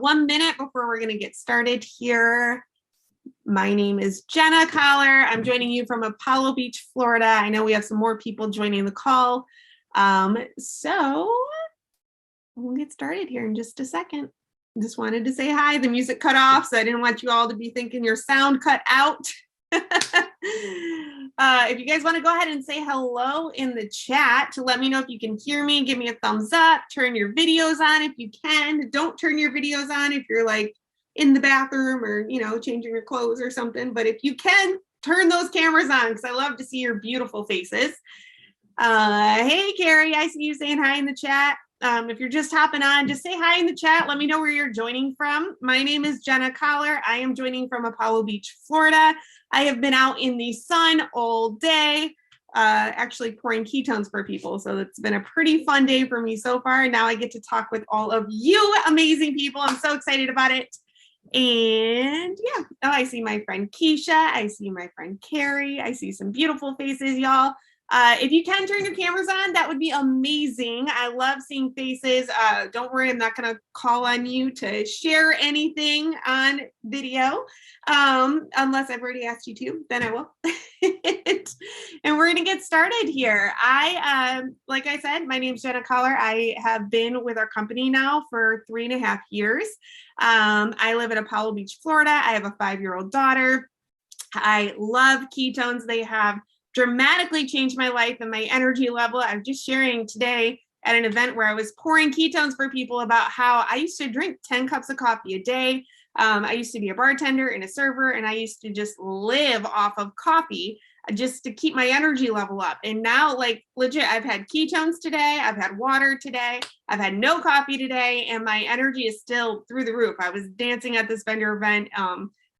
1 minute before we're going to get started here. My name is Jenna Coller. I'm joining you from Apollo Beach, Florida. I know we have some more people joining the call. So we'll get started here in just a second. Just wanted to say hi. The music cut off, so I didn't want you all to be thinking your sound cut out. If you guys want to go ahead and say hello in the chat to let me know if you can hear me, give me a thumbs up, turn your videos on if you can. Don't turn your videos on if you're like in the bathroom or, you know, changing your clothes or something. But if you can, turn those cameras on because I love to see your beautiful faces. Hey, Carrie, I see you saying hi in the chat. If you're just hopping on, just say hi in the chat. Let me know where you're joining from. My name is Jenna Coller. I am joining from Apollo Beach, Florida. I have been out in the sun all day, actually pouring ketones for people. So it's been a pretty fun day for me so far. And now I get to talk with all of you amazing people. I'm so excited about it. And yeah, oh, I see my friend Keisha. I see my friend Carrie. I see some beautiful faces, y'all. If you can turn your cameras on, that would be amazing. I love seeing faces. Don't worry, I'm not going to call on you to share anything on video, unless I've already asked you to, then I will. And we're going to get started here. Like I said, my name is Jenna Coller. I have been with our company now for 3.5 years. I live in Apollo Beach, Florida. I have a 5-year-old daughter. I love ketones. They have dramatically changed my life and my energy level. I'm just sharing today at an event where I was pouring ketones for people about how I used to drink 10 cups of coffee a day. I used to be a bartender and a server, and I used to just live off of coffee just to keep my energy level up. And now, like, legit, I've had ketones today, I've had water today, I've had no coffee today, and my energy is still through the roof. I was dancing at this vendor event.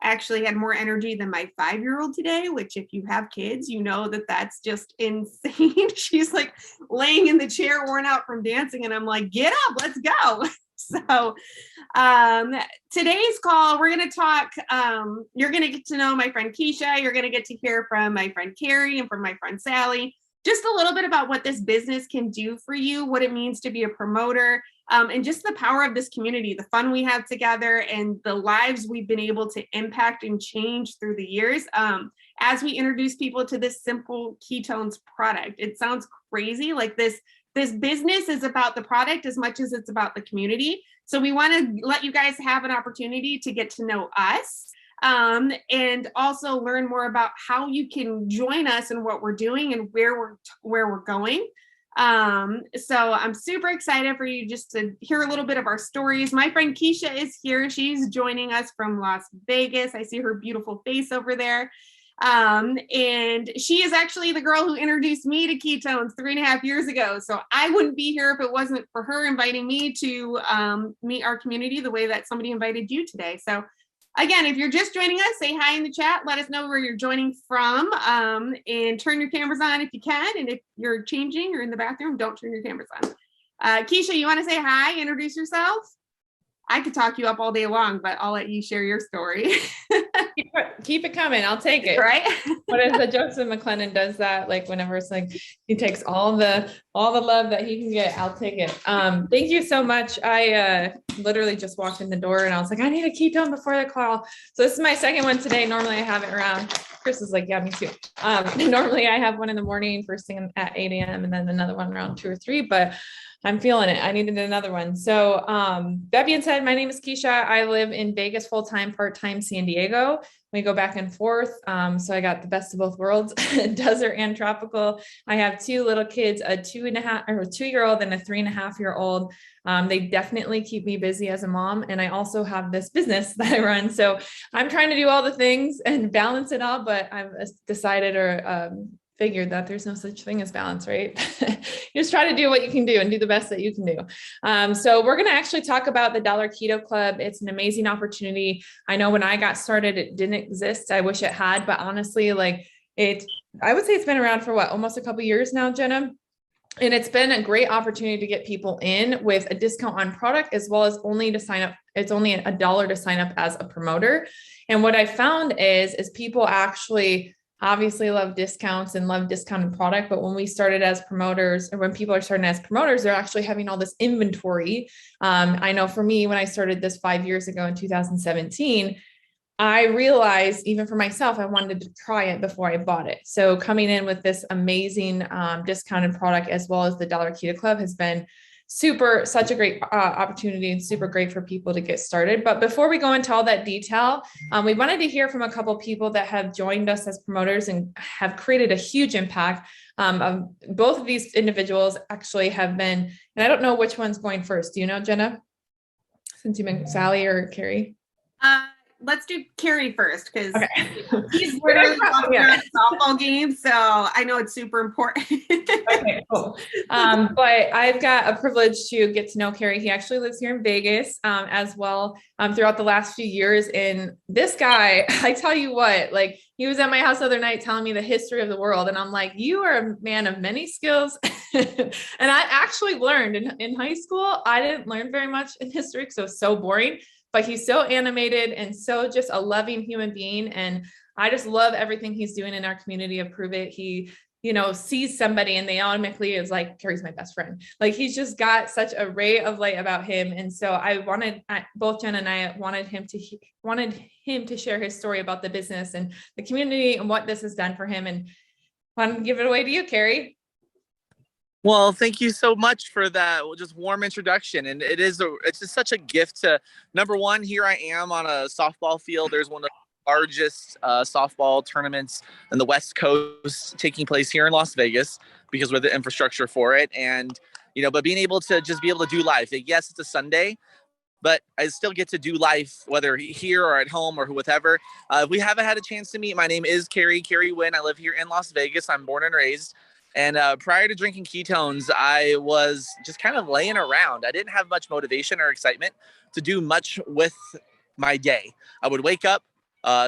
Actually had more energy than my 5-year-old today, which if you have kids, you know that that's just insane. She's like laying in the chair, worn out from dancing. And I'm like, get up, let's go. So today's call, we're going to talk, you're going to get to know my friend Keisha. You're going to get to hear from my friend Carrie and from my friend Sally, just a little bit about what this business can do for you, what it means to be a promoter, and just the power of this community, the fun we have together, and the lives we've been able to impact and change through the years as we introduce people to this simple ketones product. It sounds crazy, like this business is about the product as much as it's about the community. So we want to let you guys have an opportunity to get to know us. And also learn more about how you can join us in what we're doing and where we're going. So I'm super excited for you just to hear a little bit of our stories. My friend Keisha is here. She's joining us from Las Vegas. I see her beautiful face over there. And she is actually the girl who introduced me to ketones 3.5 years ago. So I wouldn't be here if it wasn't for her inviting me to meet our community the way that somebody invited you today. So again, if you're just joining us, say hi in the chat. Let us know where you're joining from, and turn your cameras on if you can. And if you're changing or in the bathroom, don't turn your cameras on. Keisha, you want to say hi, introduce yourself? I could talk you up all day long, but I'll let you share your story. Keep it coming. I'll take it. Right? What is the Joseph McClendon does that? Like whenever it's like, he takes all the love that he can get. I'll take it. Thank you so much. I literally just walked in the door and I was like, I need a ketone before the call. So this is my second one today. Normally I have it around. Chris is like, yeah, me too. Normally I have one in the morning, first thing at 8 a.m. and then another one around 2 or 3, but I'm feeling it. I needed another one. So that being said, my name is Keisha. I live in Vegas full-time, part-time San Diego. We go back and forth. So I got the best of both worlds, desert and tropical. I have 2 little kids, a 2-year-old and a 3.5-year-old. They definitely keep me busy as a mom. And I also have this business that I run. So I'm trying to do all the things and balance it all, but I've decided figured that there's no such thing as balance, right? You just try to do what you can do and do the best that you can do. So we're going to actually talk about the Dollar Keto Club. It's an amazing opportunity. I know when I got started, it didn't exist. I wish it had, but honestly, like I would say it's been around for almost a couple of years now, Jenna. And it's been a great opportunity to get people in with a discount on product, as well as only to sign up. It's only $1 to sign up as a promoter. And what I found is people actually obviously love discounts and love discounted product. But when we started as promoters, or when people are starting as promoters, they're actually having all this inventory. I know for me, when I started this 5 years ago in 2017, I realized even for myself, I wanted to try it before I bought it. So coming in with this amazing discounted product, as well as the Dollar Keto Club, has been such a great opportunity and super great for people to get started. But before we go into all that detail, we wanted to hear from a couple of people that have joined us as promoters and have created a huge impact. Both of these individuals actually have been, and I don't know which one's going first. Do you know, Jenna? Since you meant Sally or Carrie? Let's do Carrie first, because okay. he's literally walking around a softball game, so I know it's super important. Okay, cool. But I've got a privilege to get to know Carrie. He actually lives here in Vegas as well throughout the last few years. And this guy, I tell you what, like he was at my house the other night telling me the history of the world. And I'm like, you are a man of many skills. And I actually learned in high school, I didn't learn very much in history because it was so boring. But he's so animated and so just a loving human being. And I just love everything he's doing in our community of Prüvit. He, sees somebody and they automatically is like, Carrie's my best friend. Like he's just got such a ray of light about him. And so both Jen and I wanted him to share his story about the business and the community and what this has done for him. And I want to give it away to you, Carrie. Well, thank you so much for that just warm introduction. And it's just such a gift to, number one, here I am on a softball field. There's one of the largest softball tournaments in the West Coast taking place here in Las Vegas because we're the infrastructure for it. And, but being able to just be able to do life. Yes, it's a Sunday, but I still get to do life, whether here or at home or whatever. If we haven't had a chance to meet, my name is Carrie Wynn. I live here in Las Vegas. I'm born and raised. And prior to drinking ketones, I was just kind of laying around. I didn't have much motivation or excitement to do much with my day. I would wake up.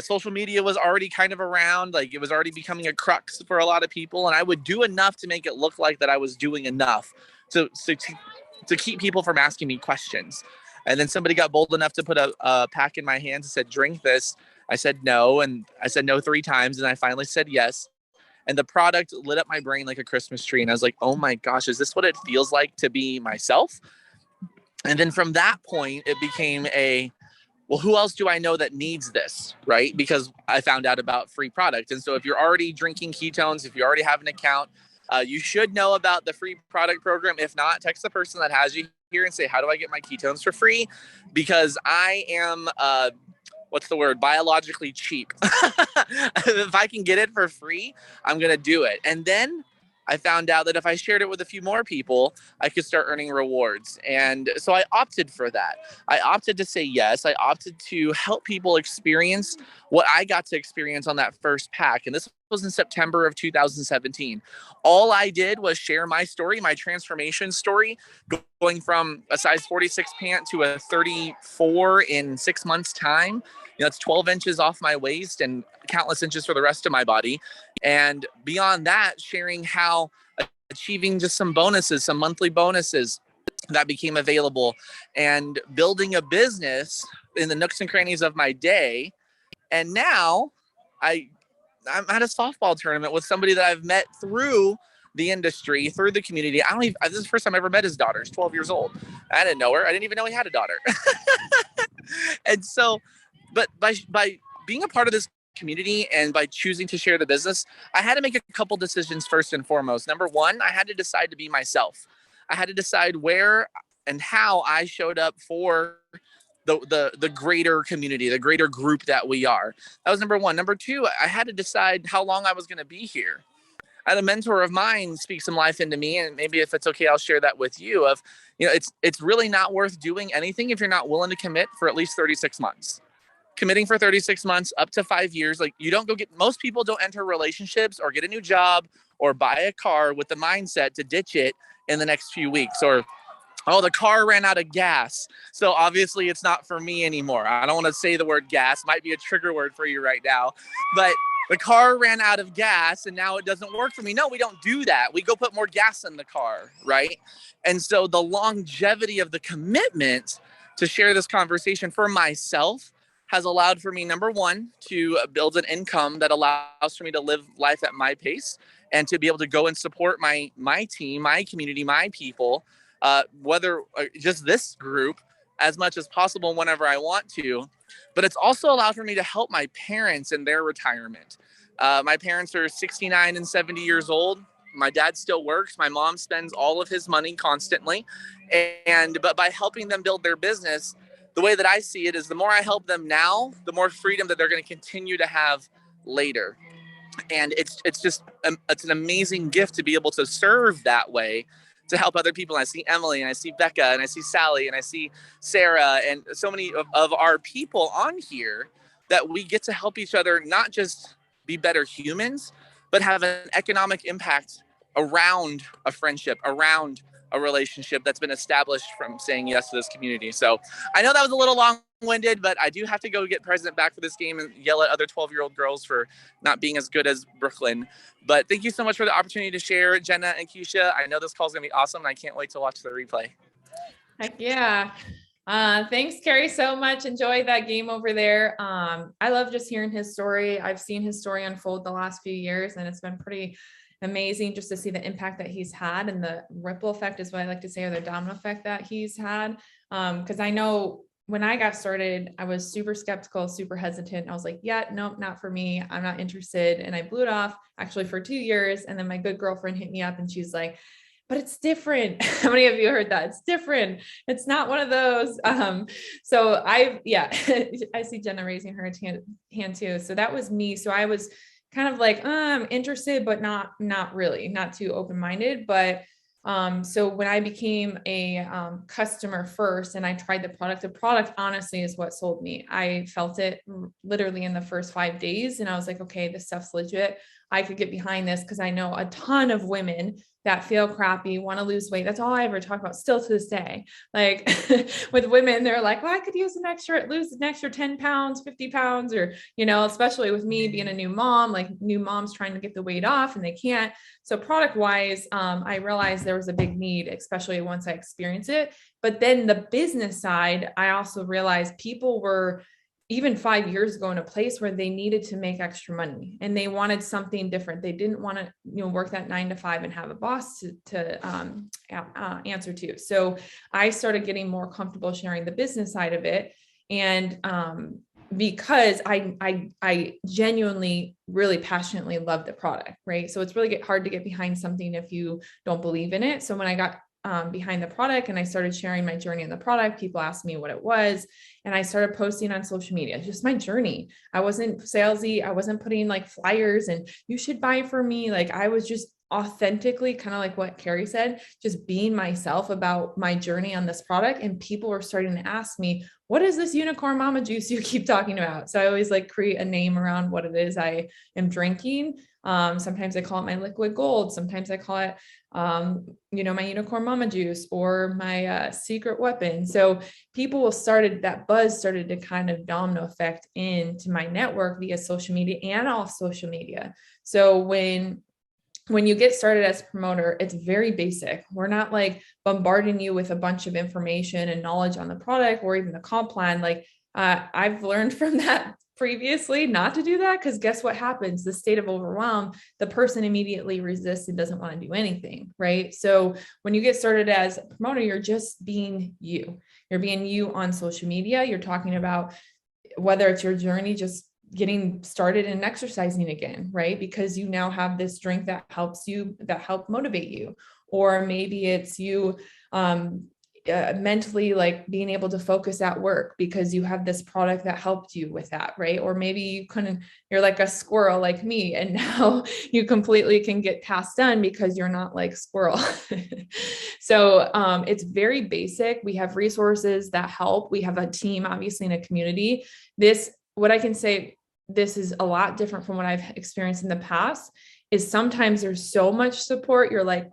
Social media was already kind of around. Like it was already becoming a crux for a lot of people. And I would do enough to make it look like that I was doing enough to keep people from asking me questions. And then somebody got bold enough to put a pack in my hands and said, drink this. I said no. And I said no 3 times. And I finally said yes. And the product lit up my brain like a Christmas tree. And I was like, oh my gosh, is this what it feels like to be myself? And then from that point, it became well, who else do I know that needs this, right? Because I found out about free product. And so if you're already drinking ketones, if you already have an account, you should know about the free product program. If not, text the person that has you here and say, how do I get my ketones for free? Because I am biologically cheap. If I can get it for free, I'm going to do it. And then I found out that if I shared it with a few more people, I could start earning rewards. And so I opted for that. I opted to say yes. I opted to help people experience what I got to experience on that first pack. And this was in September of 2017. All I did was share my story, my transformation story, going from a size 46 pant to a 34 in 6 months' time. It's 12 inches off my waist and countless inches for the rest of my body. And beyond that, sharing how achieving just some bonuses, some monthly bonuses that became available, and building a business in the nooks and crannies of my day. And now I'm at a softball tournament with somebody that I've met through the industry, through the community. This is the first time I ever met his daughter. She's 12 years old. I didn't know her. I didn't even know he had a daughter. And so, but by being a part of this community and by choosing to share the business, I had to make a couple decisions first and foremost. Number one, I had to decide to be myself. I had to decide where and how I showed up for the greater community, the greater group that we are. That was number one. Number two, I had to decide how long I was going to be here. I had a mentor of mine speak some life into me, and maybe if it's okay, I'll share that with you. It's really not worth doing anything if you're not willing to commit for at least 36 months. Committing for 36 months up to 5 years. Like most people don't enter relationships or get a new job or buy a car with the mindset to ditch it in the next few weeks, or, oh, the car ran out of gas, so obviously it's not for me anymore. I don't want to say the word gas, might be a trigger word for you right now, but the car ran out of gas and now it doesn't work for me. No, we don't do that. We go put more gas in the car, right? And so the longevity of the commitment to share this conversation for myself has allowed for me, number one, to build an income that allows for me to live life at my pace and to be able to go and support my team, my community, my people, whether just this group as much as possible whenever I want to. But it's also allowed for me to help my parents in their retirement. My parents are 69 and 70 years old. My dad still works. My mom spends all of his money constantly. But by helping them build their business, the way that I see it is the more I help them now, the more freedom that they're going to continue to have later. And it's an amazing gift to be able to serve that way, to help other people. And I see Emily, and I see Becca, and I see Sally, and I see Sarah, and so many of our people on here, that we get to help each other not just be better humans, but have an economic impact around a friendship, around a relationship that's been established from saying yes to this community. So I know that was a little long-winded, but I do have to go get President back for this game and yell at other 12-year-old girls for not being as good as Brooklyn. But thank you so much for the opportunity to share, Jenna and Keisha. I know this call is going to be awesome, and I can't wait to watch the replay. Heck yeah. Thanks, Carrie, so much. Enjoy that game over there. I love just hearing his story. I've seen his story unfold the last few years, and it's been pretty amazing just to see the impact that he's had, and the ripple effect is what I like to say, or the domino effect that he's had. Because I know when I got started, I was super skeptical, super hesitant. I was like, yeah, nope, not for me. I'm not interested. And I blew it off actually for 2 years. And then my good girlfriend hit me up and she's like, but it's different. How many of you heard that? It's different. It's not one of those. So I see Jenna raising her hand too. So that was me. So I was kind of like, I'm interested, but not really, not too open-minded. But so when I became a customer first and I tried the product honestly is what sold me. I felt it literally in the first 5 days. And I was like, okay, this stuff's legit. I could get behind this, because I know a ton of women that feel crappy, want to lose weight. That's all I ever talk about still to this day. Like with women, they're like, well, I could lose an extra 10 pounds, 50 pounds, or, especially with me being a new mom, like new moms trying to get the weight off and they can't. So product wise, I realized there was a big need, especially once I experienced it. But then the business side, I also realized people were, even 5 years ago, in a place where they needed to make extra money and they wanted something different. They didn't want to, work that 9 to 5 and have a boss to answer to. So I started getting more comfortable sharing the business side of it. And because I genuinely, really passionately love the product, right? So it's really hard to get behind something if you don't believe in it. So when I got behind the product and I started sharing my journey in the product, people asked me what it was. And I started posting on social media, just my journey. I wasn't salesy. I wasn't putting like flyers and you should buy for me. Like I was just authentically, kind of like what Carrie said, just being myself about my journey on this product. And people were starting to ask me, what is this unicorn mama juice you keep talking about? So I always like create a name around what it is I am drinking. Sometimes I call it my liquid gold. Sometimes I call it, my unicorn mama juice or my secret weapon. So that buzz started to kind of domino effect into my network via social media and off social media. So when you get started as a promoter, it's very basic. We're not like bombarding you with a bunch of information and knowledge on the product or even the comp plan. Like I've learned from that previously not to do that, because guess what happens? The state of overwhelm, the person immediately resists and doesn't want to do anything, right? So when you get started as a promoter, you're just being you. You're being you on social media. You're talking about whether it's your journey, just getting started and exercising again, right? Because you now have this drink that helps motivate you. Or maybe it's you mentally, like being able to focus at work because you have this product that helped you with that, right? Or maybe you're like a squirrel like me, and now you completely can get tasks done because you're not like squirrel. So it's very basic. We have resources that help. We have a team, obviously, in a community. What I can say, this is a lot different from what I've experienced in the past, is sometimes there's so much support. You're like,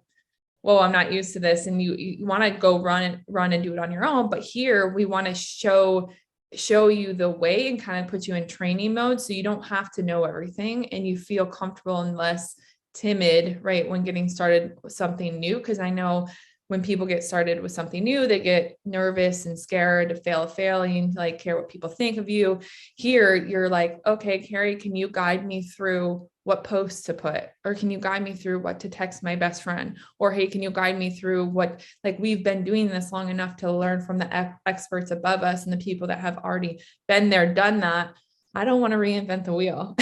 whoa, I'm not used to this. And you want to go run and do it on your own. But here we want to show you the way and kind of put you in training mode. So you don't have to know everything and you feel comfortable and less timid, right, when getting started with something new. Cause I know when people get started with something new, they get nervous and scared of failing, like care what people think of you. Here, you're like, okay, Carrie, can you guide me through what posts to put? Or can you guide me through what to text my best friend? Or, hey, can you guide me through what, like, we've been doing this long enough to learn from the experts above us and the people that have already been there, done that. I don't want to reinvent the wheel.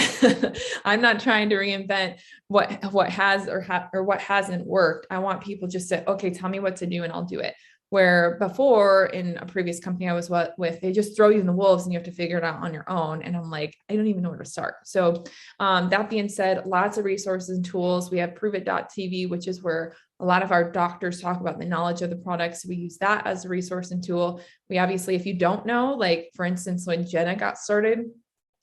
I'm not trying to reinvent what has or what hasn't worked. I want people just to, okay, tell me what to do and I'll do it. Where before in a previous company I was with, they just throw you in the wolves and you have to figure it out on your own. And I'm like, I don't even know where to start. So that being said, lots of resources and tools. We have Prüvit.tv, which is where a lot of our doctors talk about the knowledge of the products. We use that as a resource and tool. We obviously, if you don't know, like for instance, when Jenna got started,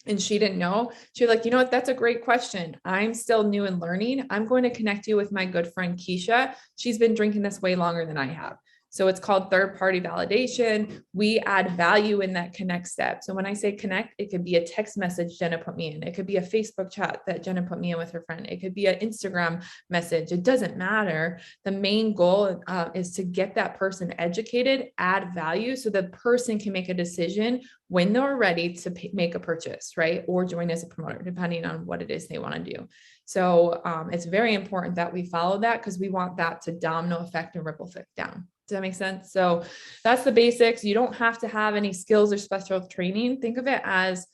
and she didn't know, she's like, you know what, that's a great question. I'm still new and learning. I'm going to connect you with my good friend, Keisha. She's been drinking this way longer than I have. So it's called third-party validation. We add value in that connect step. So when I say connect, it could be a text message Jenna put me in. It could be a Facebook chat that Jenna put me in with her friend. It could be an Instagram message. It doesn't matter. The main goal is to get that person educated, add value so the person can make a decision when they're ready to make a purchase, right? Or join as a promoter, depending on what it is they want to do. So it's very important that we follow that because we want that to domino effect and ripple effect down. Does that make sense? So that's the basics. You don't have to have any skills or special training. Think of it as,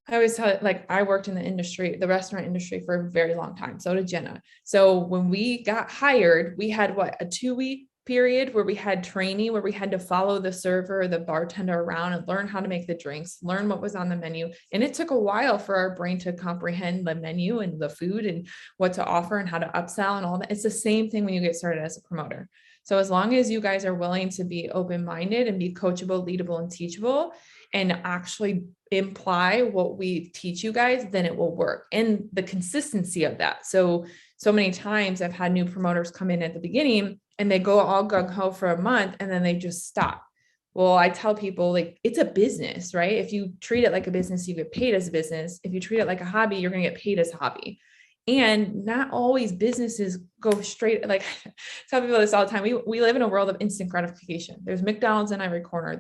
I always tell it, like I worked in the industry, the restaurant industry for a very long time. So did Jenna. So when we got hired, we had a 2-week period where we had training, where we had to follow the server, the bartender around and learn how to make the drinks, learn what was on the menu. And it took a while for our brain to comprehend the menu and the food and what to offer and how to upsell and all that. It's the same thing when you get started as a promoter. So as long as you guys are willing to be open-minded and be coachable, leadable, and teachable, and actually imply what we teach you guys, then it will work. And the consistency of that. So many times I've had new promoters come in at the beginning and they go all gung-ho for a month and then they just stop. Well, I tell people, like, it's a business, right? If you treat it like a business, you get paid as a business. If you treat it like a hobby, you're going to get paid as a hobby. And not always businesses go straight, like I tell people this all the time. We live in a world of instant gratification. There's McDonald's in every corner.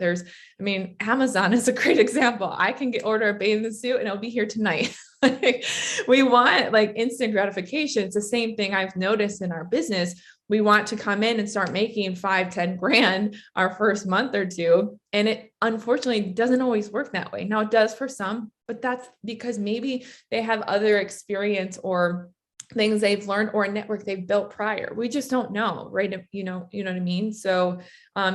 Amazon is a great example. I can order a bathing suit and it'll be here tonight. Like, we want like instant gratification. It's the same thing I've noticed in our business. We want to come in and start making 5-10 grand our first month or two. And it unfortunately doesn't always work that way. Now it does for some, but that's because maybe they have other experience or things they've learned or a network they've built prior. We just don't know, right? You know what I mean? So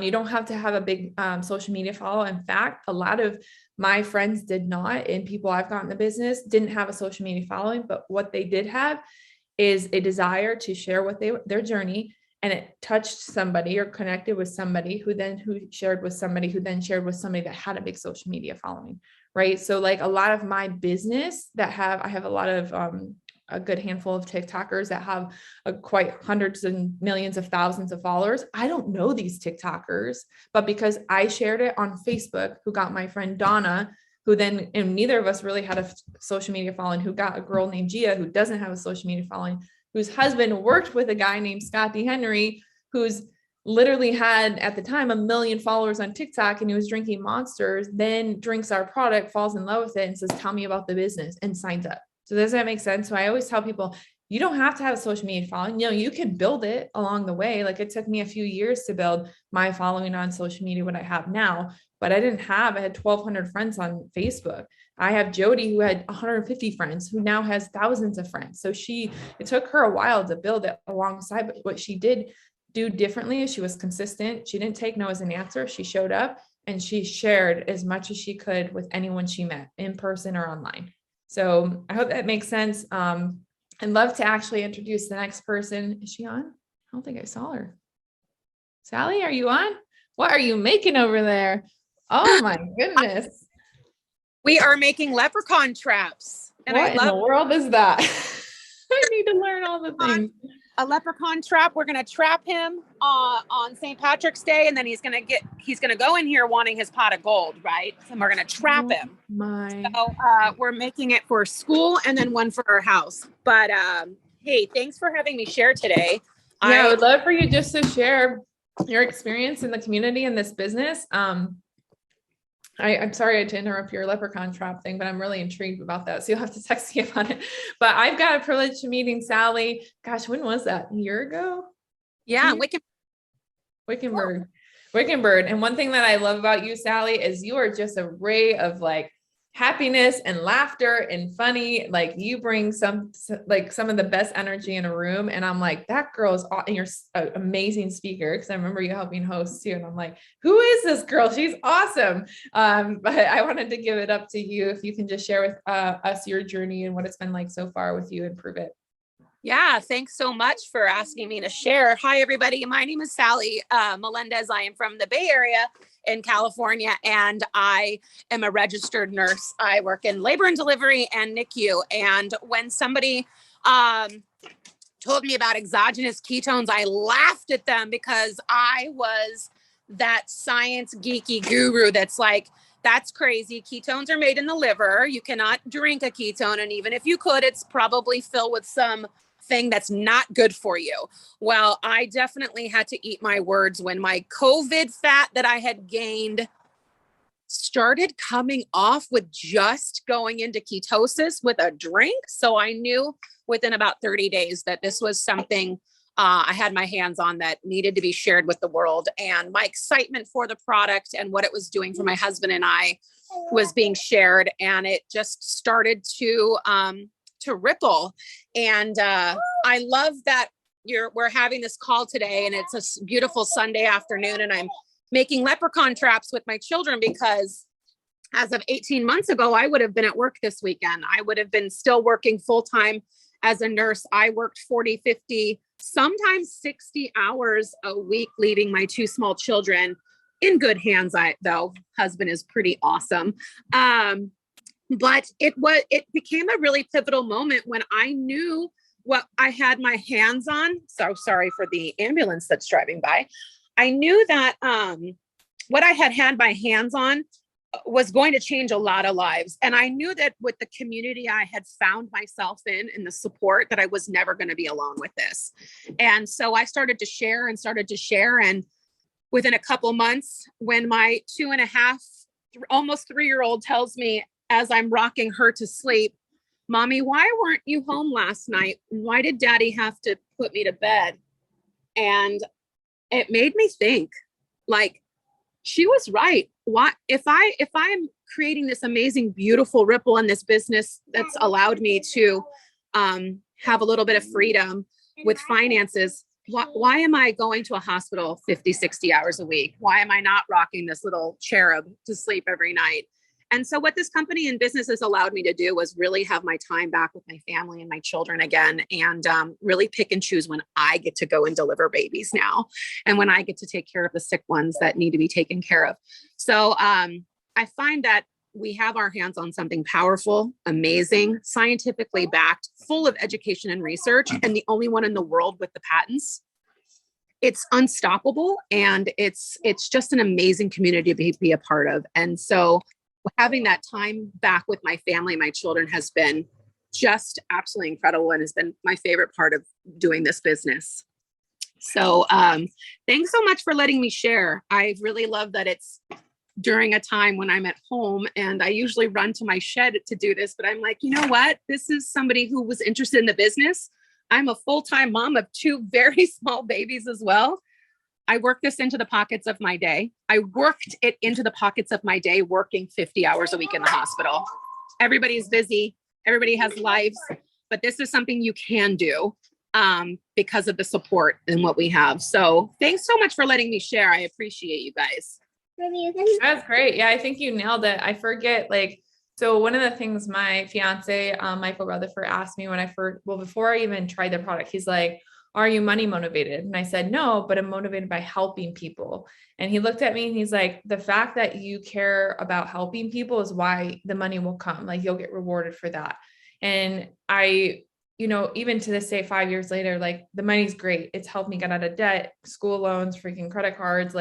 you don't have to have a big social media follow. In fact, a lot of my friends did not, and people I've got in the business didn't have a social media following, but what they did have is a desire to share their journey, and it touched somebody or connected with somebody who shared with somebody who then shared with somebody that had a big social media following, right? So like a lot of my business I have a lot of a good handful of TikTokers that have quite hundreds and millions of thousands of followers. I don't know these TikTokers, but because I shared it on Facebook, who got my friend Donna, who then, and neither of us really had a social media following, who got a girl named Gia, who doesn't have a social media following, whose husband worked with a guy named Scotty Henry, who's literally had at the time 1 million followers on TikTok, and he was drinking Monsters, then drinks our product, falls in love with it and says, tell me about the business, and signs up. So does that make sense? So I always tell people, you don't have to have a social media following. You can build it along the way. Like it took me a few years to build my following on social media, what I have now, but I had 1,200 friends on Facebook. I have Jody who had 150 friends, who now has thousands of friends. So it took her a while to build it alongside, but what she did do differently is she was consistent. She didn't take no as an answer. She showed up and she shared as much as she could with anyone she met in person or online. So I hope that makes sense. I'd love to actually introduce the next person. Is she on? I don't think I saw her. Sally, are you on? What are you making over there? Oh my goodness. We are making leprechaun traps. And what in the world is that? I need to learn all the things. A leprechaun trap. We're going to trap him on St. Patrick's Day, and then he's going to go in here wanting his pot of gold, right? And we're going to trap him. So we're making it for school and then one for our house. But hey, thanks for having me share today. Yeah, I would love for you just to share your experience in the community and this business. I'm sorry to interrupt your leprechaun trap thing, but I'm really intrigued about that. So you'll have to text me about it. But I've got a privilege to meeting Sally. Gosh, when was that? A year ago? Yeah, Wickenburg. And one thing that I love about you, Sally, is you are just a ray of like happiness and laughter and funny. Like you bring some of the best energy in a room. And I'm like, that girl is and you're an amazing speaker. Cause I remember you helping host too. And I'm like, who is this girl? She's awesome. But I wanted to give it up to you. If you can just share with us your journey and what it's been like so far with you and Prüvit. Yeah, thanks so much for asking me to share. Hi, everybody. My name is Sally Melendez. I am from the Bay Area in California, and I am a registered nurse. I work in labor and delivery and NICU. And when somebody told me about exogenous ketones, I laughed at them because I was that science geeky guru that's like, that's crazy. Ketones are made in the liver. You cannot drink a ketone. And even if you could, it's probably filled with some thing that's not good for you. Well, I definitely had to eat my words when my COVID fat that I had gained started coming off with just going into ketosis with a drink. So I knew within about 30 days that this was something I had my hands on that needed to be shared with the world. And my excitement for the product and what it was doing for my husband and I was being shared. And it just started to ripple. And I love that we're having this call today, and it's a beautiful Sunday afternoon, and I'm making leprechaun traps with my children because as of 18 months ago, I would have been at work this weekend. I would have been still working full-time as a nurse. I worked 40, 50, sometimes 60 hours a week, leaving my two small children in good hands. Though husband is pretty awesome. But it became a really pivotal moment when I knew what I had my hands on. So sorry for the ambulance that's driving by. I knew that what I had my hands on was going to change a lot of lives. And I knew that with the community I had found myself in and the support, that I was never going to be alone with this. And so I started to share. And within a couple months, when my 2.5, almost 3-year-old tells me, as I'm rocking her to sleep, Mommy, why weren't you home last night? Why did Daddy have to put me to bed? And it made me think, like, she was right. Why, if I'm creating this amazing, beautiful ripple in this business that's allowed me to have a little bit of freedom with finances, why am I going to a hospital 50, 60 hours a week? Why am I not rocking this little cherub to sleep every night? And so what this company and business has allowed me to do was really have my time back with my family and my children again, and really pick and choose when I get to go and deliver babies now, and when I get to take care of the sick ones that need to be taken care of. So I find that we have our hands on something powerful, amazing, scientifically backed, full of education and research, and the only one in the world with the patents. It's unstoppable, and it's just an amazing community to be a part of. And so having that time back with my family, my children, has been just absolutely incredible, and has been my favorite part of doing this business. So thanks so much for letting me share. I really love that it's during a time when I'm at home, and I usually run to my shed to do this, but I'm like, you know what? This is somebody who was interested in the business. I'm a full-time mom of 2 very small babies as well. I worked this into the pockets of my day. I worked it into the pockets of my day, working 50 hours a week in the hospital. Everybody's busy. Everybody has lives, but this is something you can do because of the support and what we have. So thanks so much for letting me share. I appreciate you guys. That's great. Yeah, I think you nailed it. I forget, so one of the things my fiance, Michael Rutherford, asked me before I even tried the product, he's like, are you money motivated? And I said, no, but I'm motivated by helping people. And he looked at me and he's like, the fact that you care about helping people is why the money will come. Like, you'll get rewarded for that. And I, even to this day, 5 years later, the money's great. It's helped me get out of debt, school loans, freaking credit cards,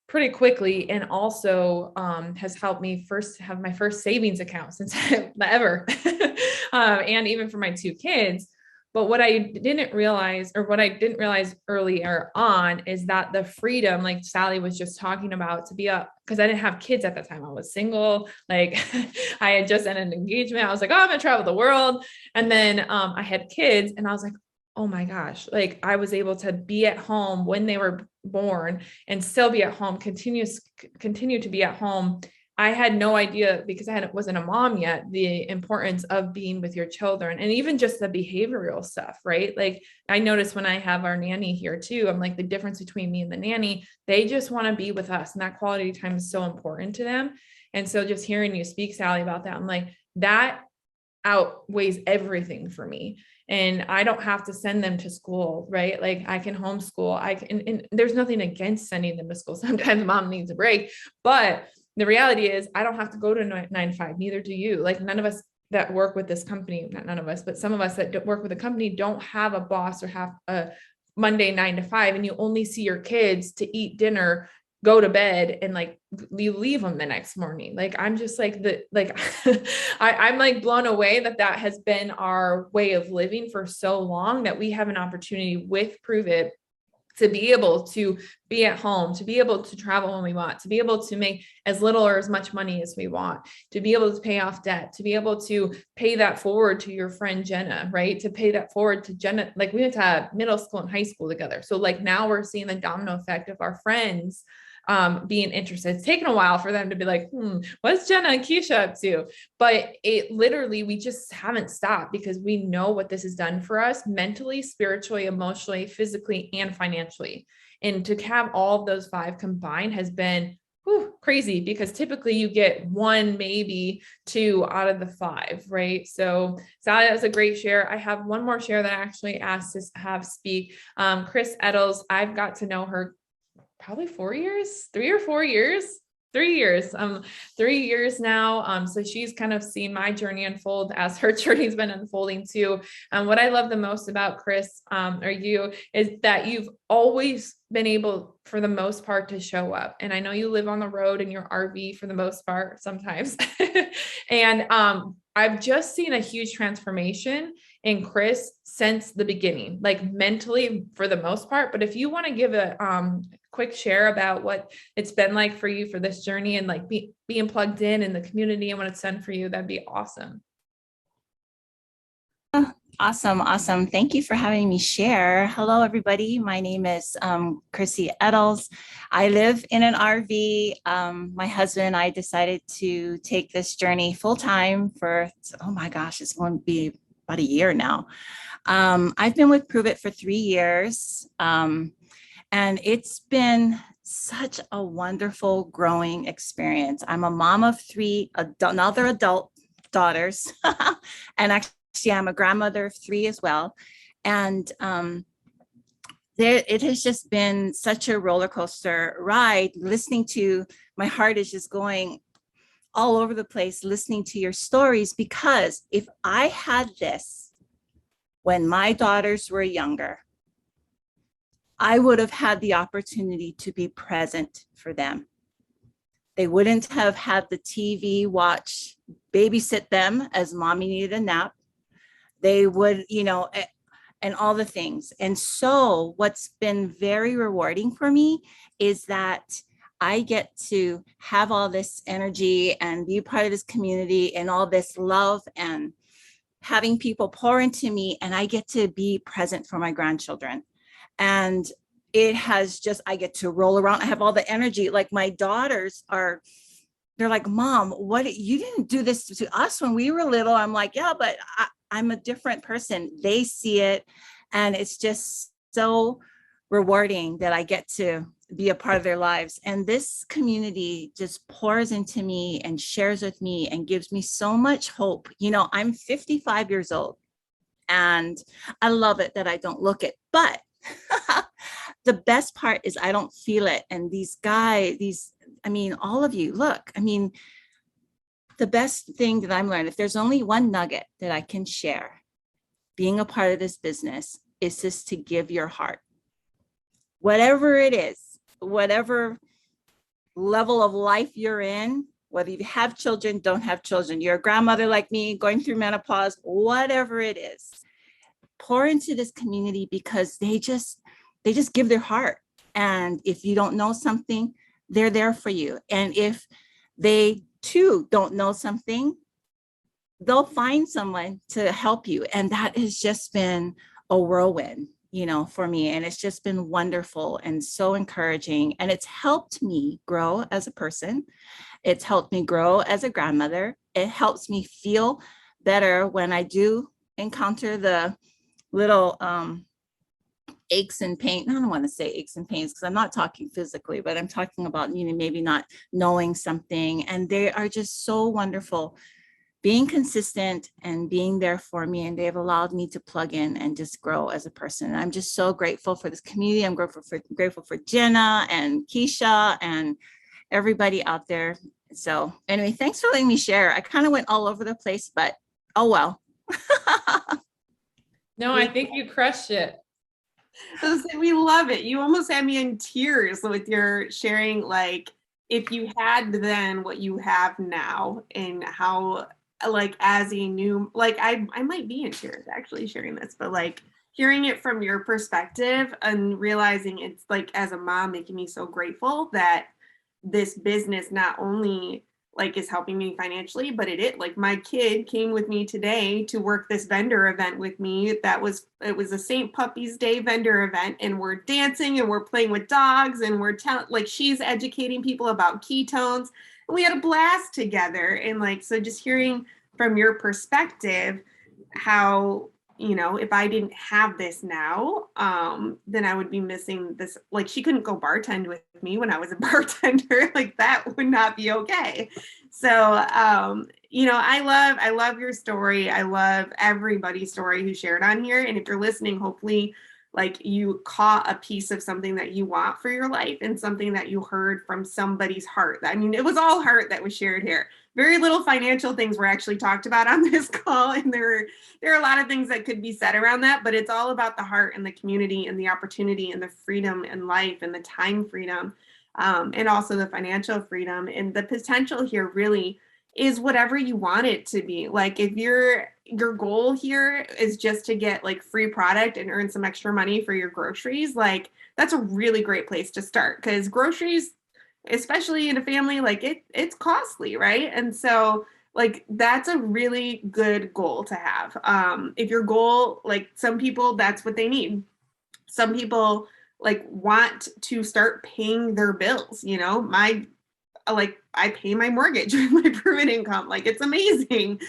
pretty quickly. And also has helped me have my first savings account since ever. And even for my 2 kids. But what I didn't realize earlier on is that the freedom, like Sally was just talking about, to be up, because I didn't have kids at the time. I was single. Like I had just ended an engagement. I was like, oh, I'm gonna travel the world. And then I had kids and I was like, oh my gosh, like I was able to be at home when they were born and still be at home, continue to be at home. I had no idea, because wasn't a mom yet, the importance of being with your children, and even just the behavioral stuff, right? Like I noticed when I have our nanny here too, I'm like, the difference between me and the nanny, they just want to be with us. And that quality time is so important to them. And so just hearing you speak, Sally, about that, I'm like, that outweighs everything for me. And I don't have to send them to school, right? Like I can homeschool. And there's nothing against sending them to school. Sometimes mom needs a break, but the reality is I don't have to go to 9 to 5. Neither do you. Like none of us that work with this company, not none of us, but some of us that work with a company don't have a boss or have a Monday 9 to 5, and you only see your kids to eat dinner, go to bed, and like you leave them the next morning. Like I'm just like I'm like blown away that has been our way of living for so long, that we have an opportunity with Prüvit to be able to be at home, to be able to travel when we want, to be able to make as little or as much money as we want, to be able to pay off debt, to be able to pay that forward to your friend Jenna, right? To pay that forward to Jenna. Like we went to middle school and high school together. So like now we're seeing the domino effect of our friends being interested. It's taken a while for them to be like, what's Jenna and Keisha up to? But it literally, we just haven't stopped, because we know what this has done for us mentally, spiritually, emotionally, physically, and financially. And to have all of those 5 combined has been crazy, because typically you get 1, maybe 2 out of the 5, right? So Sally, that was a great share. I have one more share that I actually asked to have speak. Chrissy Eddolls, I've got to know her probably 4 years, 3 or 4 years, 3 years, 3 years now. So she's kind of seen my journey unfold as her journey's been unfolding too. What I love the most about Chris, or you, is that you've always been able, for the most part, to show up. And I know you live on the road in your RV for the most part sometimes. And I've just seen a huge transformation in Chris since the beginning, like mentally for the most part. But if you want to give a quick share about what it's been like for you for this journey, and like being plugged in the community and what it's done for you, that'd be awesome. Awesome. Thank you for having me share. Hello, everybody. My name is Chrissy Eddolls. I live in an RV. My husband and I decided to take this journey full time for, oh my gosh, it's going to be about a year now. I've been with Prüvit for 3 years. And it's been such a wonderful growing experience. I'm a mom of 3 another adult daughters, and actually I'm a grandmother of 3 as well. And it has just been such a roller coaster ride. Listening to, my heart is just going all over the place listening to your stories, because if I had this when my daughters were younger, I would have had the opportunity to be present for them. They wouldn't have had the TV watch, babysit them as mommy needed a nap. They would, and all the things. And so what's been very rewarding for me is that I get to have all this energy and be part of this community and all this love and having people pour into me, and I get to be present for my grandchildren. And it has just, I get to roll around. I have all the energy. Like my daughters they're like, Mom, you didn't do this to us when we were little. I'm like, yeah, but I'm a different person. They see it. And it's just so rewarding that I get to be a part of their lives. And this community just pours into me and shares with me and gives me so much hope. I'm 55 years old and I love it that I don't look it, but the best part is I don't feel it. And these guys, all of you, look, the best thing that I'm learning, if there's only one nugget that I can share, being a part of this business, is just to give your heart. Whatever it is, whatever level of life you're in, whether you have children, don't have children, you're a grandmother like me, going through menopause, whatever it is, pour into this community because they just give their heart. And if you don't know something, they're there for you. And if they too don't know something, they'll find someone to help you. And that has just been a whirlwind, for me. And it's just been wonderful and so encouraging. And it's helped me grow as a person. It's helped me grow as a grandmother. It helps me feel better when I do encounter the little aches and pain. I don't want to say aches and pains because I'm not talking physically, but I'm talking about, maybe not knowing something. And they are just so wonderful being consistent and being there for me. And they've allowed me to plug in and just grow as a person. And I'm just so grateful for this community. I'm grateful for Jenna and Keisha and everybody out there. So anyway, thanks for letting me share. I kind of went all over the place, but oh well. No, I think you crushed it. We love it. You almost had me in tears with your sharing, like, if you had then what you have now, and how, like, as a new, like, I might be in tears actually sharing this, but like hearing it from your perspective and realizing it's like, as a mom, making me so grateful that this business not only like is helping me financially, but like my kid came with me today to work this vendor event with me. It was a St. Puppy's Day vendor event, and we're dancing and we're playing with dogs and we're like she's educating people about ketones, and we had a blast together. And like, so just hearing from your perspective how, if I didn't have this now, then I would be missing this. Like, she couldn't go bartend with me when I was a bartender. Like, that would not be okay. So, I love your story. I love everybody's story who shared on here. And if you're listening, hopefully, like, you caught a piece of something that you want for your life and something that you heard from somebody's heart. I mean, it was all heart that was shared here. Very little financial things were actually talked about on this call. And there are a lot of things that could be said around that, but it's all about the heart and the community and the opportunity and the freedom in life and the time freedom, and also the financial freedom. And the potential here really is whatever you want it to be. Like, if your goal here is just to get like free product and earn some extra money for your groceries, like, that's a really great place to start, because groceries, especially in a family, like it's costly, right? And so like, that's a really good goal to have. If your goal, like, some people, that's what they need. Some people like want to start paying their bills, I pay my mortgage with my Prüvit income. Like, it's amazing.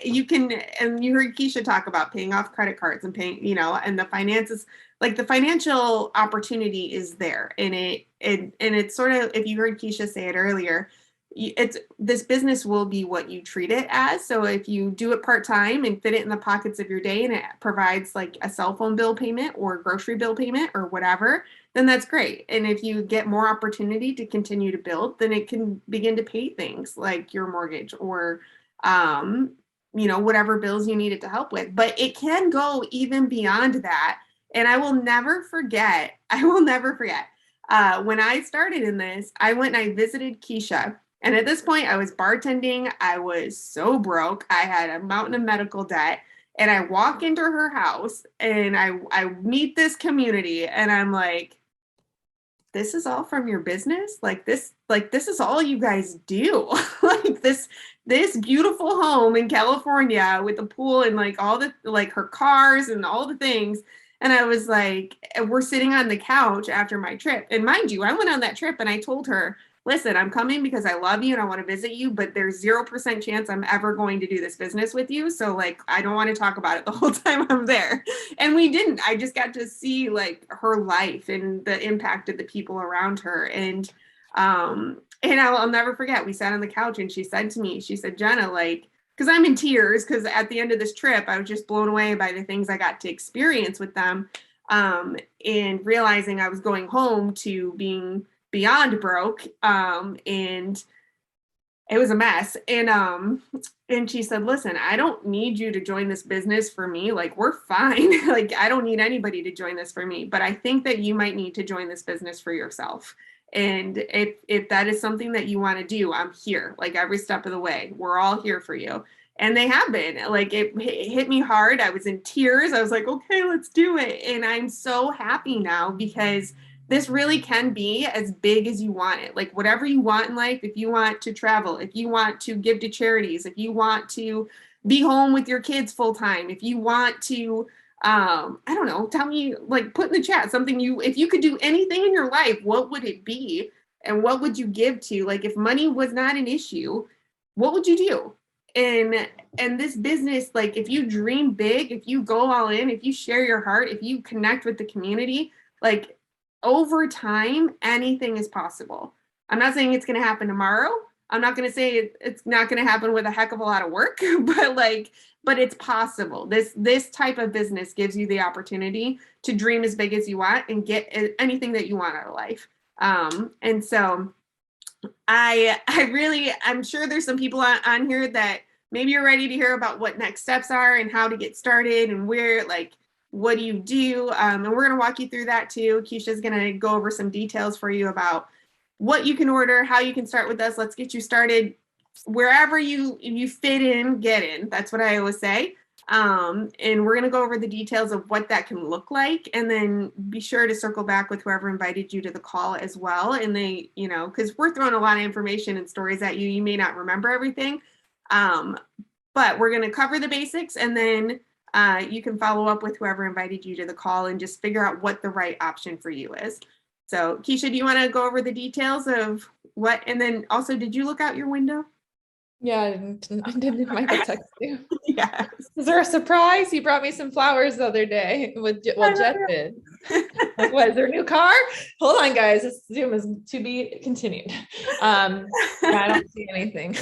You can, and you heard Keisha talk about paying off credit cards and paying, and the finances, like the financial opportunity is there. And it's sort of, if you heard Keisha say it earlier, this business will be what you treat it as. So if you do it part-time and fit it in the pockets of your day, and it provides like a cell phone bill payment or grocery bill payment or whatever, then that's great. And if you get more opportunity to continue to build, then it can begin to pay things like your mortgage or, whatever bills you need it to help with. But it can go even beyond that. And I will never forget, when I started in this, I went and I visited Keisha. And at this point, I was bartending. I was so broke. I had a mountain of medical debt. And I walk into her house and I meet this community, and I'm like, this is all from your business? This is all you guys do? Like, this beautiful home in California with a pool and like all the, like, her cars and all the things. And I was like, we're sitting on the couch after my trip. And mind you, I went on that trip and I told her, listen, I'm coming because I love you and I want to visit you, but there's 0% chance I'm ever going to do this business with you. So like, I don't want to talk about it the whole time I'm there. And we didn't. I just got to see like her life and the impact of the people around her. And I'll never forget, we sat on the couch and she said, Jenna, like, because I'm in tears, because at the end of this trip, I was just blown away by the things I got to experience with them, and realizing I was going home to being beyond broke, and it was a mess. And she said, listen, I don't need you to join this business for me. Like, we're fine. Like, I don't need anybody to join this for me, but I think that you might need to join this business for yourself. And if that is something that you want to do, I'm here, like, every step of the way. We're all here for you. And they have been. Like it hit me hard. I was in tears. I was like, okay, let's do it. And I'm so happy now because this really can be as big as you want it. Like whatever you want in life, if you want to travel, if you want to give to charities, if you want to be home with your kids full time, if you want to, I don't know, tell me, like put in the chat something if you could do anything in your life, what would it be? And what would you give to? Like if money was not an issue, what would you do? And this business, like if you dream big, if you go all in, if you share your heart, if you connect with the community, like over time, anything is possible. I'm not saying it's going to happen tomorrow. I'm not going to say it's not going to happen with a heck of a lot of work, but it's possible. This type of business gives you the opportunity to dream as big as you want and get anything that you want out of life. And so I'm sure there's some people on here that maybe you're ready to hear about what next steps are and how to get started and where, like, what do you do? And we're going to walk you through that too. Keisha's going to go over some details for you about what you can order, how you can start with us. Let's get you started wherever you fit in, get in. That's what I always say. And we're going to go over the details of what that can look like. And then be sure to circle back with whoever invited you to the call as well. And they, because we're throwing a lot of information and stories at you. You may not remember everything. But we're going to cover the basics, and then you can follow up with whoever invited you to the call and just figure out what the right option for you is. So Keisha, do you want to go over the details of what, and then also, did you look out your window? Yeah, I didn't Michael text you. Yeah. Is there a surprise? He brought me some flowers the other day. Jet did. Like, what, is there a new car? Hold on, guys. This Zoom is to be continued. I don't see anything.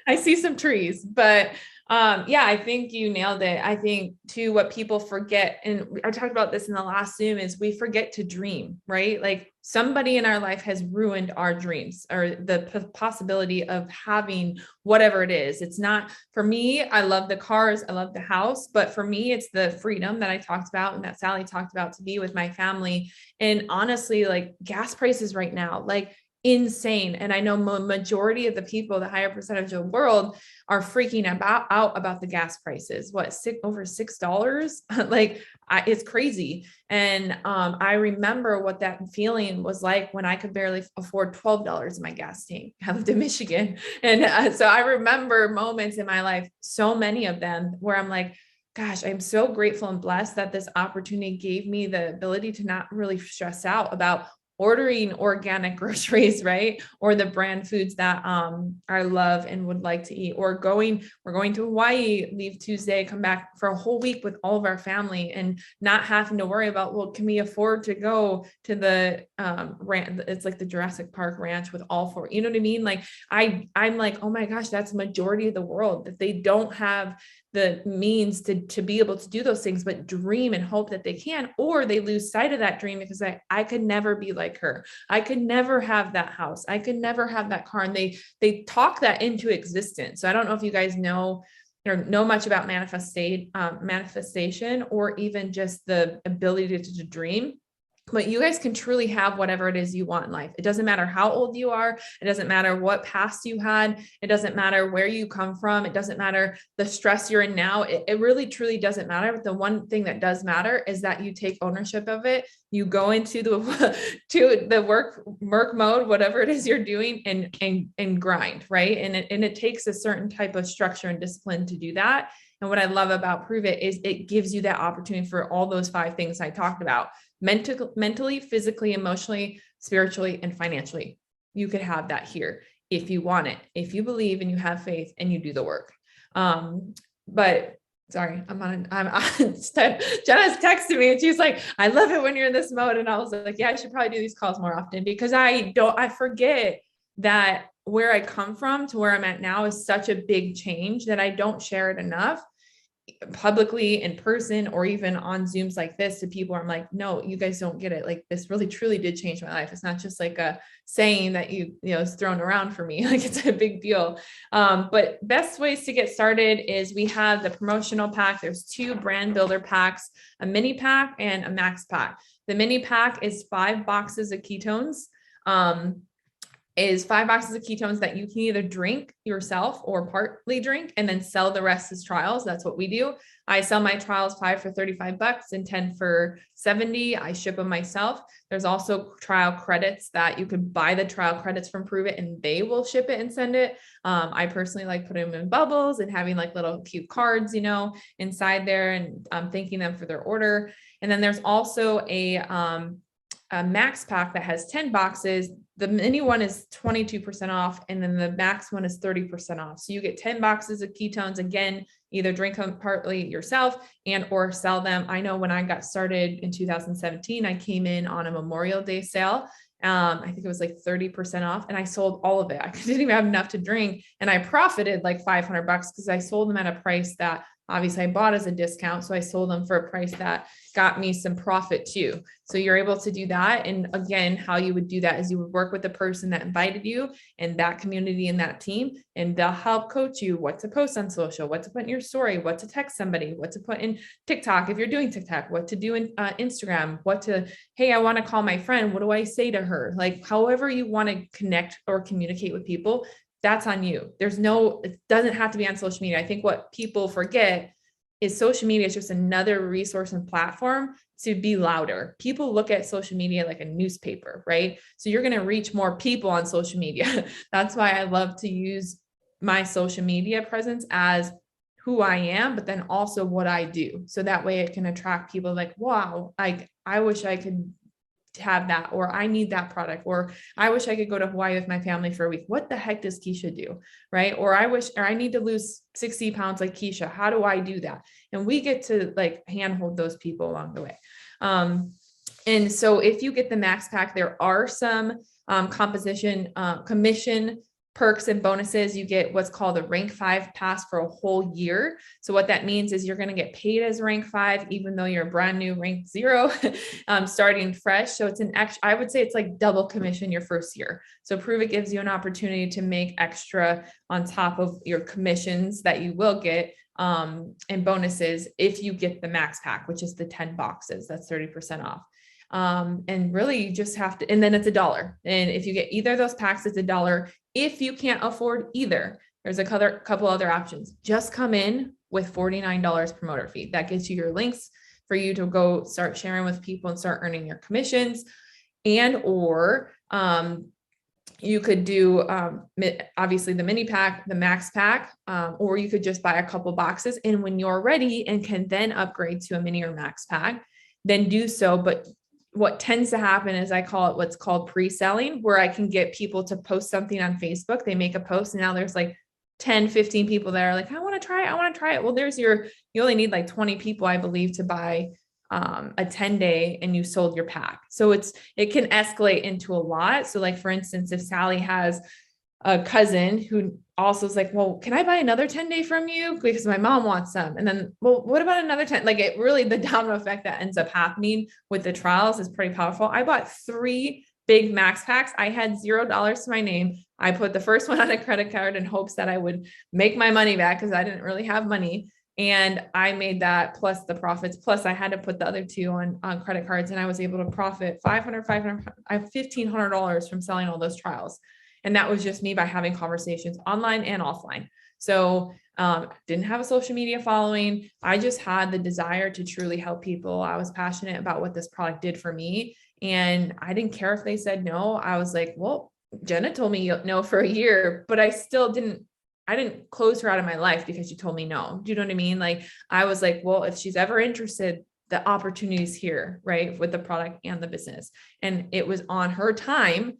I see some trees, but yeah, I think you nailed it. I think too, what people forget, and I talked about this in the last Zoom, is we forget to dream, right? Like somebody in our life has ruined our dreams or the possibility of having whatever it is. It's not, for me, I love the cars, I love the house, but for me, it's the freedom that I talked about and that Sally talked about, to be with my family. And honestly, like gas prices right now, like insane. And I know majority of the people, the higher percentage of the world, are freaking out about the gas prices. Over $6? Like it's crazy. And I remember what that feeling was like when I could barely afford $12 in my gas tank. I lived in Michigan. And so I remember moments in my life, so many of them, where I'm like, gosh, I'm so grateful and blessed that this opportunity gave me the ability to not really stress out about ordering organic groceries, right? Or the brand foods that I love and would like to eat, or we're going to Hawaii, leave Tuesday, come back for a whole week with all of our family, and not having to worry about, well, can we afford to go to the ranch? It's like the Jurassic Park ranch with all four, you know what I mean? Like I'm like, oh my gosh, that's the majority of the world, that they don't have the means to be able to do those things, but dream and hope that they can, or they lose sight of that dream because I could never be like her. I could never have that house. I could never have that car. And they talk that into existence. So I don't know if you guys know or know much about manifestation, or even just the ability to dream. But you guys can truly have whatever it is you want in life. It doesn't matter how old you are. It doesn't matter what past you had. It doesn't matter where you come from. It doesn't matter the stress you're in now. It really, truly doesn't matter. But the one thing that does matter is that you take ownership of it. You go into the work mode, whatever it is you're doing, and grind, right? And it takes a certain type of structure and discipline to do that. And what I love about Prüvit is it gives you that opportunity for all those 5 things I talked about: mentally, physically, emotionally, spiritually, and financially. You could have that here if you want it, if you believe and you have faith and you do the work. But sorry, Jenna's texting me and she's like, I love it when you're in this mode. And I was like, yeah, I should probably do these calls more often, because I forget that where I come from to where I'm at now is such a big change that I don't share it enough publicly, in person, or even on Zooms like this to people. I'm like, no, you guys don't get it. Like, this really truly did change my life. It's not just like a saying that is thrown around for me. Like, it's a big deal. But best ways to get started is we have the promotional pack. There's 2 brand builder packs, a mini pack and a max pack. The mini pack is 5 boxes of ketones. is 5 boxes of ketones that you can either drink yourself or partly drink and then sell the rest as trials. That's what we do. I sell my trials 5 for $35 and 10 for $70. I ship them myself. There's also trial credits that you could buy the trial credits from Prüvit and they will ship it and send it. I personally like putting them in bubbles and having like little cute cards, you know, inside there and thanking them for their order. And then there's also a max pack that has 10 boxes. The mini one is 22% off, and then the max one is 30% off. So you get 10 boxes of ketones. Again, either drink them partly yourself and or sell them. I know when I got started in 2017, I came in on a Memorial Day sale. I think it was like 30% off, and I sold all of it. I didn't even have enough to drink, and I profited like $500 because I sold them at a price that obviously I bought as a discount. So I sold them for a price that got me some profit too. So you're able to do that. And again, how you would do that is you would work with the person that invited you and that community and that team, and they'll help coach you what to post on social, what to put in your story, what to text somebody, what to put in TikTok if you're doing TikTok, what to do in Instagram, hey, I want to call my friend. What do I say to her? Like however you want to connect or communicate with people, that's on you. It doesn't have to be on social media. I think what people forget is social media is just another resource and platform to be louder. People look at social media like a newspaper, right? So you're going to reach more people on social media. That's why I love to use my social media presence as who I am, but then also what I do. So that way it can attract people like, wow, I wish I could have that, or I need that product, or I wish I could go to Hawaii with my family for a week. What the heck does Keisha do? Right. Or I need to lose 60 pounds like Keisha. How do I do that? And we get to like handhold those people along the way. And so if you get the max pack, there are some commission perks and bonuses. You get what's called a rank 5 pass for a whole year. So what that means is you're going to get paid as rank 5, even though you're brand new rank 0, starting fresh. So it's I would say it's like double commission your first year. So Prüvit gives you an opportunity to make extra on top of your commissions that you will get, and bonuses if you get the max pack, which is the 10 boxes, that's 30% off. And really you just have to, and then it's $1. And if you get either of those packs, it's $1. If you can't afford either, there's a couple other options. Just come in with $49 promoter fee. That gets you your links for you to go start sharing with people and start earning your commissions. And, or, you could do, obviously the mini pack, the max pack, or you could just buy a couple boxes. And when you're ready and can then upgrade to a mini or max pack, then do so. But what tends to happen is I call it what's called pre-selling, where I can get people to post something on Facebook. They make a post and now there's like 10, 15 people that are like, I want to try it. Well, you only need like 20 people, I believe, to buy a 10-day and you sold your pack. So it can escalate into a lot. So like, for instance, if Sally has a cousin who also is like, well, can I buy another 10-day from you? Because my mom wants some. And then, well, what about another 10? Like it really, the domino effect that ends up happening with the trials is pretty powerful. I bought 3 big max packs. I had $0 to my name. I put the first one on a credit card in hopes that I would make my money back because I didn't really have money. And I made that plus the profits. Plus I had to put the other 2 on credit cards, and I was able to profit $1,500 from selling all those trials. And that was just me by having conversations online and offline. So didn't have a social media following. I just had the desire to truly help people. I was passionate about what this product did for me. And I didn't care if they said no. I was like, well, Jenna told me no for a year, but I didn't close her out of my life because she told me no. Do you know what I mean? Like, I was like, well, if she's ever interested, the opportunity's here, right? With the product and the business. And it was on her time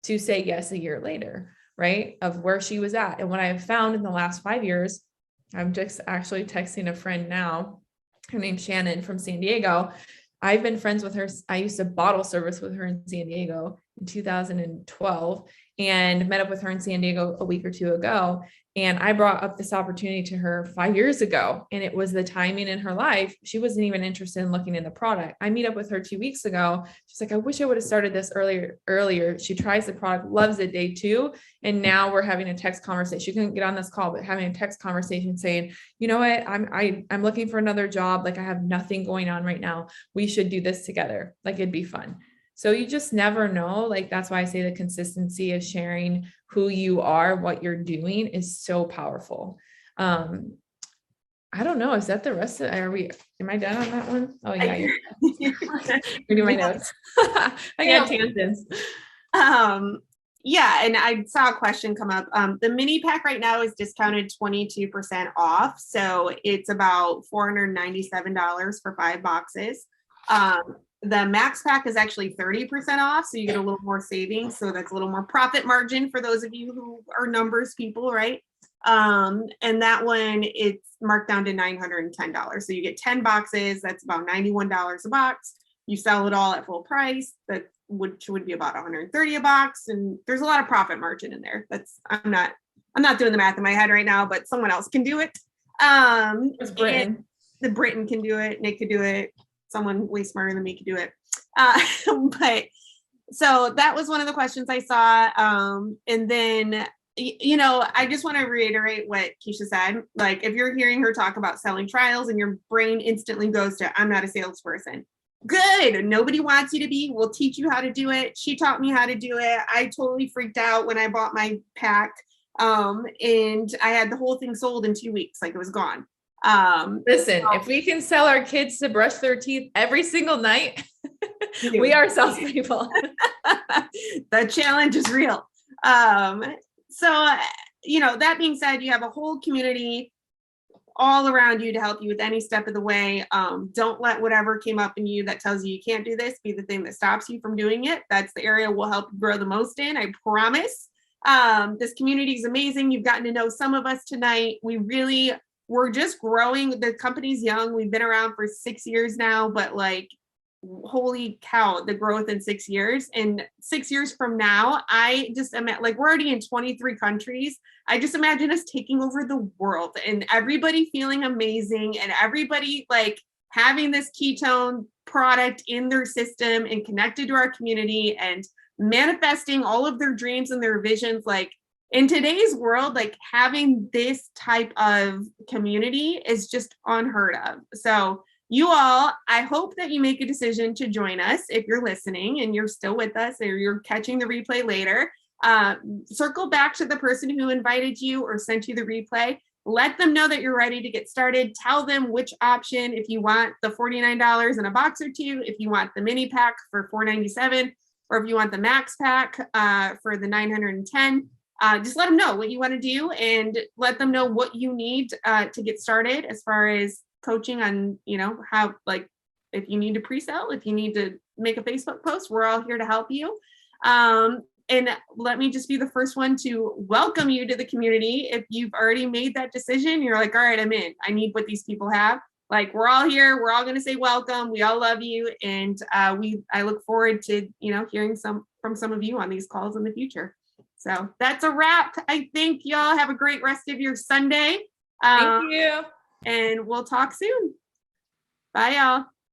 to say yes a year later, right? Of where she was at. And what I have found in the last 5 years, I'm just actually texting a friend now, her name's Shannon from San Diego. I've been friends with her. I used to bottle service with her in San Diego in 2012 and met up with her in San Diego a week or 2 ago. And I brought up this opportunity to her 5 years ago. And it was the timing in her life. She wasn't even interested in looking in the product. I meet up with her 2 weeks ago. She's like, I wish I would have started this earlier. She tries the product, loves it day 2. And now we're having a text conversation. She couldn't get on this call, but having a text conversation saying, you know what, I'm looking for another job. Like I have nothing going on right now. We should do this together. Like it'd be fun. So you just never know. Like, that's why I say the consistency of sharing who you are, what you're doing is so powerful. I don't know. Is that the rest of, am I done on that one? Oh yeah. Reading my notes. I got tangents. Yeah, and I saw a question come up. The mini pack right now is discounted 22% off. So it's about $497 for 5 boxes. The max pack is actually 30% off. So you get a little more savings. So that's a little more profit margin for those of you who are numbers people, right? And that one, it's marked down to $910. So you get 10 boxes. That's about $91 a box. You sell it all at full price. That which would be about $130 a box, and there's a lot of profit margin in there. I'm not doing the math in my head right now, but someone else can do it. It's Britain. The Britain can do it. Nick could do it. Someone way smarter than me could do it. But so that was one of the questions I saw. And then, you know, I just want to reiterate what Keisha said. Like, if you're hearing her talk about selling trials and your brain instantly goes to, I'm not a salesperson. Good. Nobody wants you to be. We'll teach you how to do it. She taught me how to do it. I totally freaked out when I bought my pack. And I had the whole thing sold in 2 weeks. Like, it was gone. Listen, if we can sell our kids to brush their teeth every single night, we are salespeople. The challenge is real. So, you know, that being said, you have a whole community all around you to help you with any step of the way. Don't let whatever came up in you that tells you can't do this be the thing that stops you from doing it. That's the area we'll help you grow the most in, I promise. This community is amazing. You've gotten to know some of us tonight. We're just growing. The company's young. We've been around for 6 years now, but like, holy cow, the growth in 6 years. And 6 years from now, I just am like, we're already in 23 countries. I just imagine us taking over the world and everybody feeling amazing and everybody like having this ketone product in their system and connected to our community and manifesting all of their dreams and their visions. Like, in today's world, like, having this type of community is just unheard of. So you all, I hope that you make a decision to join us if you're listening and you're still with us or you're catching the replay later. Circle back to the person who invited you or sent you the replay. Let them know that you're ready to get started. Tell them which option, if you want the $49 in a box or two, if you want the mini pack for $497, or if you want the max pack for the $910. Just let them know what you want to do and let them know what you need to get started as far as coaching on, you know, how, like, if you need to pre-sell, if you need to make a Facebook post, we're all here to help you. And let me just be the first one to welcome you to the community. If you've already made that decision, you're like, all right, I'm in. I need what these people have. Like, we're all here. We're all going to say welcome. We all love you. And I look forward to, you know, hearing from some of you on these calls in the future. So that's a wrap. I think y'all have a great rest of your Sunday. Thank you. And we'll talk soon. Bye, y'all.